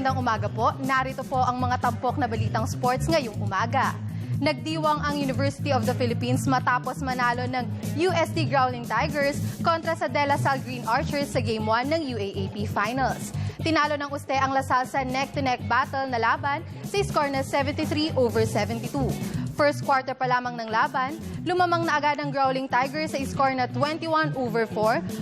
Magandang umaga po. Narito po ang mga tampok na balitang sports ngayong umaga. Nagdiwang ang University of the Philippines matapos manalo ng UST Growling Tigers kontra sa De La Salle Green Archers sa Game 1 ng UAAP Finals. Tinalo ng Uste ang Lasal sa neck-to-neck battle na laban sa score na 73-72. First quarter pa lamang ng laban, lumamang na agad ang Growling Tigers sa score na 21-4,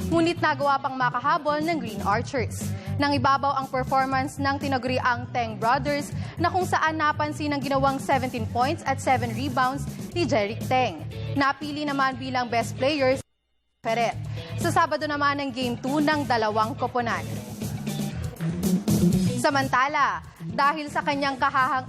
ngunit nagawa pang makahabol ng Green Archers. Nang ibabaw ang performance ng tinaguriang Teng Brothers na kung saan napansin ang ginawang 17 points at 7 rebounds ni Jeric Teng. Napili naman bilang best players Ferret. Sa Sabado naman ang Game 2 ng dalawang koponan. Samantala, dahil sa kanyang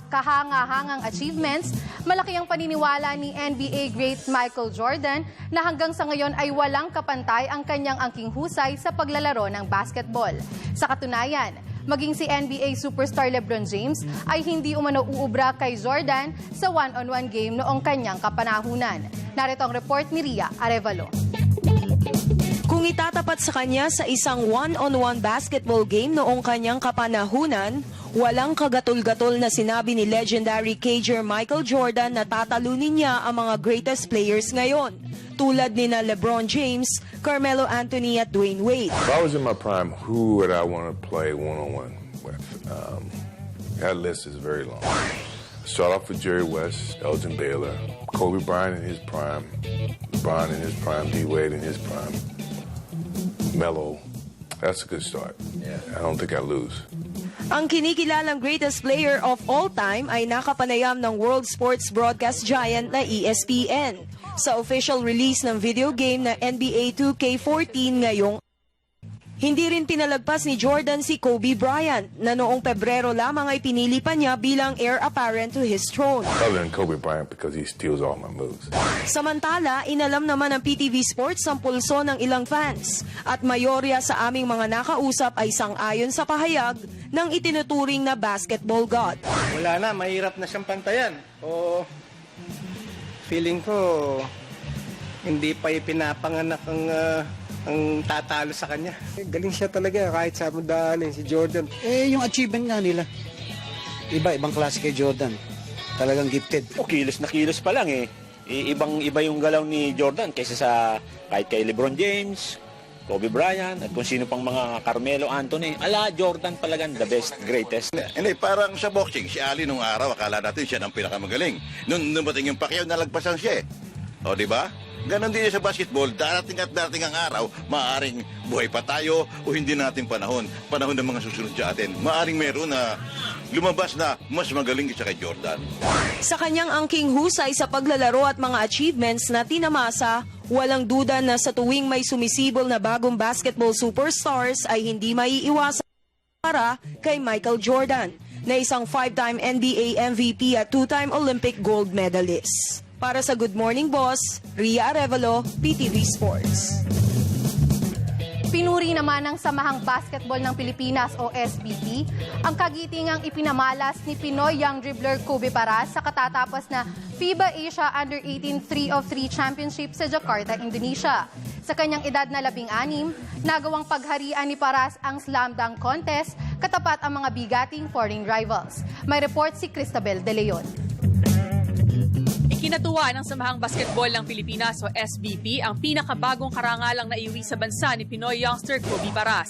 kahangahangang achievements, malaki ang paniniwala ni NBA great Michael Jordan na hanggang sa ngayon ay walang kapantay ang kanyang angking husay sa paglalaro ng basketball. Sa katunayan, maging si NBA superstar LeBron James ay hindi umano uubra kay Jordan sa one-on-one game noong kanyang kapanahunan. Narito ang report ni Ria Arevalo. Kung itatapat sa kanya sa isang one-on-one basketball game noong kanyang kapanahunan, walang kagatul-gatol na sinabi ni legendary cager Michael Jordan na tatalunin niya ang mga greatest players ngayon, tulad ni na LeBron James, Carmelo Anthony at Dwayne Wade. If I was in my prime, who would I want to play one-on-one with? That list is very long. Start off with Jerry West, Elgin Baylor, Kobe Bryant in his prime, LeBron in his prime, D. Wade in his prime. Melo, that's a good start. I don't think I lose. Ang kinikilalang greatest player of all time ay nakapanayam ng world sports broadcast giant na ESPN sa official release ng video game na NBA 2K14 ngayong. Hindi rin pinalagpas ni Jordan si Kobe Bryant na noong Pebrero lamang ay pinili pa niya bilang heir apparent to his throne. Other than Kobe Bryant because he steals all my moves. Samantala, inalam naman ng PTV Sports ang pulso ng ilang fans at mayorya sa aming mga nakausap ay sang-ayon sa pahayag ng itinuturing na basketball god. Wala na, mahirap na siyang pantayan. O feeling ko hindi pa ipinapanganak ang tatalo sa kanya. Galing siya talaga kahit sa mudaan si Jordan. Yung achievement nga nila. Ibang klase kay Jordan. Talagang gifted. Kilos na kilos pa lang eh. Ibang-iba yung galaw ni Jordan kaysa sa kahit kay LeBron James, Kobe Bryant, at kung sino pang mga Carmelo Anthony. Jordan talagang the best, greatest. Hindi, parang sa boxing, si Ali nung araw, akala natin siya ang pinakamagaling. Nung dumating yung Pacquiao, nalagpasan siya eh. O, di ba? Ganon din sa basketball, darating at darating ang araw, maaaring buhay pa tayo o hindi natin panahon ng mga susunod sa atin. Maaaring meron na lumabas na mas magaling kaysa kay Jordan. Sa kanyang angking husay sa paglalaro at mga achievements na tinamasa, walang duda na sa tuwing may sumisibol na bagong basketball superstars ay hindi maiiwasan para kay Michael Jordan, na isang 5-time NBA MVP at 2-time Olympic gold medalist. Para sa Good Morning Boss, Ria Arevalo, PTV Sports. Pinuri naman ng Samahang Basketball ng Pilipinas o SBP ang kagitingang ipinamalas ni Pinoy young dribbler Kobe Paras sa katatapos na FIBA Asia Under-18 3-of-3 Championship sa Jakarta, Indonesia. Sa kanyang edad na 16, nagawang pagharian ni Paras ang slam dunk contest katapat ang mga bigating foreign rivals. May report si Cristabel De Leon. Kinatuwa ng Samahang Basketball ng Pilipinas o SBP ang pinakabagong karangalang naiuwi sa bansa ni Pinoy youngster Kobe Paras.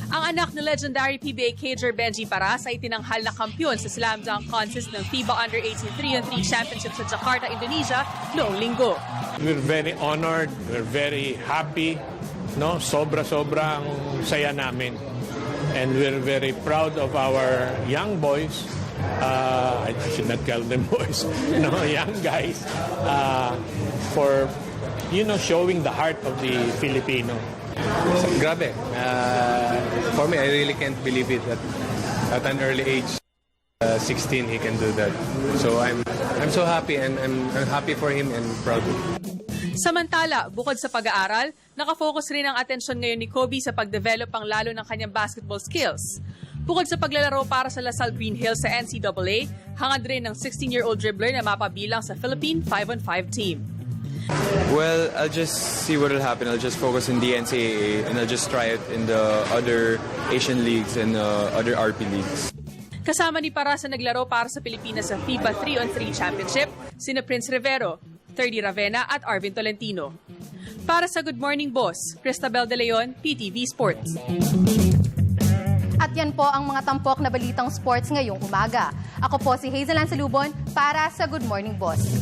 Ang anak ni legendary PBA cager Benji Paras ay tinanghal na kampyon sa slam dunk contest ng FIBA Under-18 3-on-3 Championship sa Jakarta, Indonesia noong linggo. We're very honored, we're very happy, no? Sobra-sobra ang saya namin. And we're very proud of our young boys. I should not call them boys, no, young guys, for showing the heart of the Filipino. Grabe. For me, I really can't believe it that at an early age, 16, he can do that. So I'm so happy, and I'm happy for him and proud. Samantala, bukod sa pag-aaral, nakafocus rin ang atensyon ngayon ni Kobe sa pag-develop ang lalo ng kanyang basketball skills. Bukod sa paglalaro para sa Lasal Green Hills sa NCAA, hangad rin ng 16-year-old dribbler na mapabilang sa Philippine 5-on-5 team. Well, I'll just see what will happen. I'll just focus in the NCAA and I'll just try it in the other Asian leagues and other RP leagues. Kasama ni Paras sa naglaro para sa Pilipinas sa FIBA 3-on-3 Championship, sina Prince Rivero, Thirdy Ravena at Arvin Tolentino. Para sa Good Morning Boss, Cristabel De Leon, PTV Sports. At yan po ang mga tampok na balitang sports ngayong umaga. Ako po si Hazel Ansalubon para sa Good Morning Boss.